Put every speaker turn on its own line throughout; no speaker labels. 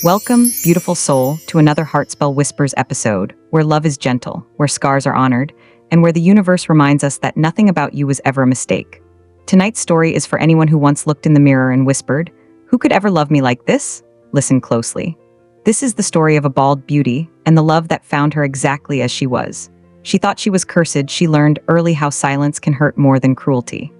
Welcome, beautiful soul, to another Heartspell Whispers episode, where love is gentle, where scars are honored, and where the universe reminds us that nothing about you was ever a mistake. Tonight's story is for anyone who once looked in the mirror and whispered, "Who could ever love me like this?" Listen closely. This is the story of a bald beauty and the love that found her exactly as she was. She thought she was cursed. She learned early how silence can hurt more than cruelty.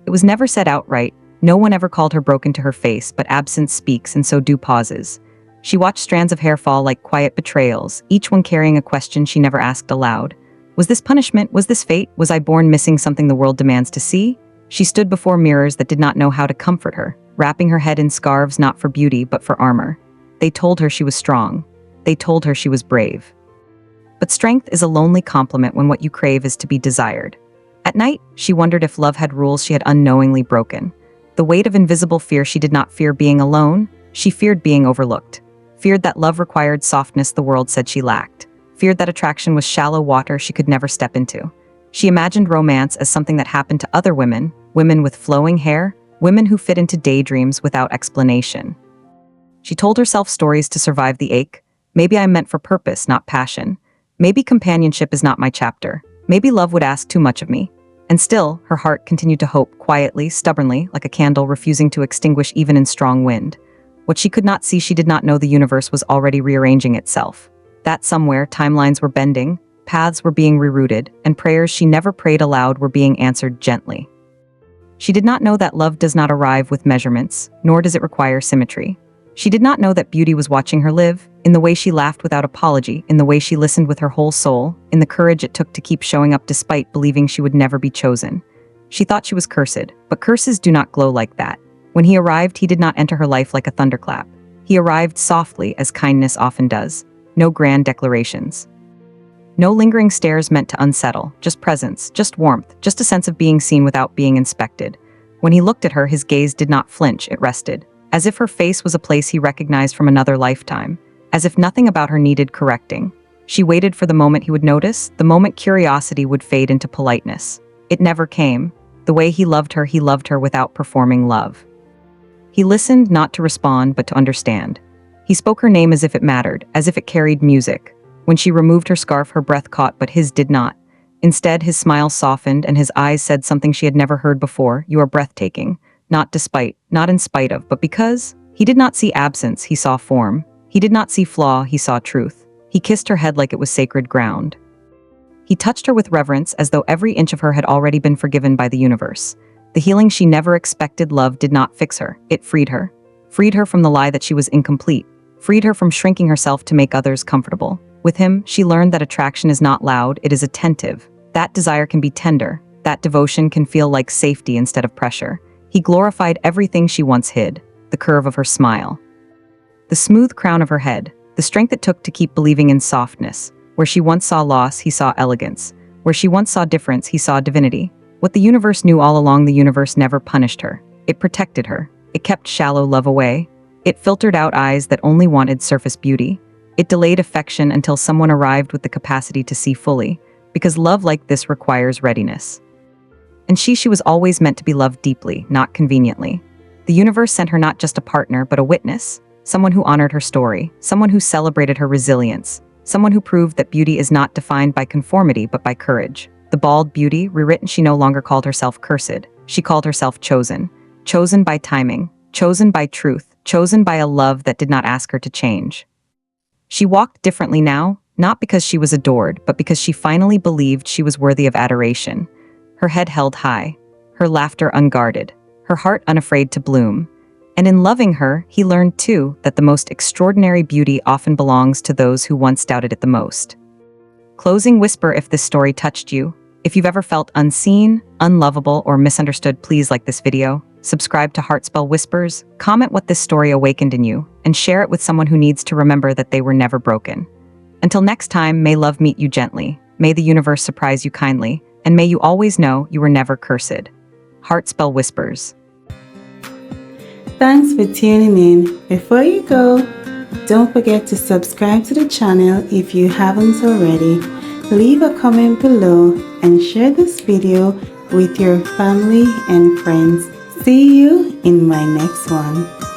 It was never said outright. No one ever called her broken to her face, but absence speaks, and so do pauses. She watched strands of hair fall like quiet betrayals, each one carrying a question she never asked aloud. Was this punishment? Was this fate? Was I born missing something the world demands to see? She stood before mirrors that did not know how to comfort her, wrapping her head in scarves not for beauty but for armor. They told her she was strong. They told her she was brave. But strength is a lonely compliment when what you crave is to be desired. At night, she wondered if love had rules she had unknowingly broken. The weight of invisible fear. She did not fear being alone. She feared being overlooked. Feared that love required softness the world said she lacked. Feared that attraction was shallow water she could never step into. She imagined romance as something that happened to other women, women with flowing hair, women who fit into daydreams without explanation. She told herself stories to survive the ache. Maybe I'm meant for purpose, not passion. Maybe companionship is not my chapter. Maybe love would ask too much of me. And still, her heart continued to hope, quietly, stubbornly, like a candle refusing to extinguish even in strong wind. What she could not see, she did not know the universe was already rearranging itself. That somewhere, timelines were bending, paths were being rerouted, and prayers she never prayed aloud were being answered gently. She did not know that love does not arrive with measurements, nor does it require symmetry. She did not know that beauty was watching her live, in the way she laughed without apology, in the way she listened with her whole soul, in the courage it took to keep showing up despite believing she would never be chosen. She thought she was cursed, but curses do not glow like that. When he arrived, he did not enter her life like a thunderclap. He arrived softly, as kindness often does. No grand declarations. No lingering stares meant to unsettle, just presence, just warmth, just a sense of being seen without being inspected. When he looked at her, his gaze did not flinch, it rested. As if her face was a place he recognized from another lifetime. As if nothing about her needed correcting. She waited for the moment he would notice, the moment curiosity would fade into politeness. It never came. The way he loved her without performing love. He listened not to respond, but to understand. He spoke her name as if it mattered, as if it carried music. When she removed her scarf, her breath caught, but his did not. Instead, his smile softened, and his eyes said something she had never heard before. "You are breathtaking. Not despite, not in spite of, but because." He did not see absence, he saw form. He did not see flaw, he saw truth. He kissed her head like it was sacred ground. He touched her with reverence, as though every inch of her had already been forgiven by the universe. The healing she never expected. Love did not fix her, it freed her. Freed her from the lie that she was incomplete. Freed her from shrinking herself to make others comfortable. With him, she learned that attraction is not loud, it is attentive. That desire can be tender. That devotion can feel like safety instead of pressure. He glorified everything she once hid. The curve of her smile. The smooth crown of her head. The strength it took to keep believing in softness. Where she once saw loss, he saw elegance. Where she once saw difference, he saw divinity. What the universe knew all along, the universe never punished her. It protected her. It kept shallow love away. It filtered out eyes that only wanted surface beauty. It delayed affection until someone arrived with the capacity to see fully. Because love like this requires readiness. And she was always meant to be loved deeply, not conveniently. The universe sent her not just a partner, but a witness. Someone who honored her story. Someone who celebrated her resilience. Someone who proved that beauty is not defined by conformity, but by courage. The bald beauty, rewritten, she no longer called herself cursed. She called herself chosen. Chosen by timing. Chosen by truth. Chosen by a love that did not ask her to change. She walked differently now, not because she was adored, but because she finally believed she was worthy of adoration. Her head held high, her laughter unguarded, her heart unafraid to bloom. And in loving her, he learned too that the most extraordinary beauty often belongs to those who once doubted it the most. Closing whisper: if this story touched you, if you've ever felt unseen, unlovable, or misunderstood, please like this video, subscribe to Heartspell Whispers, comment what this story awakened in you, and share it with someone who needs to remember that they were never broken. Until next time, may love meet you gently, may the universe surprise you kindly, and may you always know you were never cursed. Heartspell Whispers.
Thanks for tuning in. Before you go, don't forget to subscribe to the channel if you haven't already. Leave a comment below and share this video with your family and friends. See you in my next one.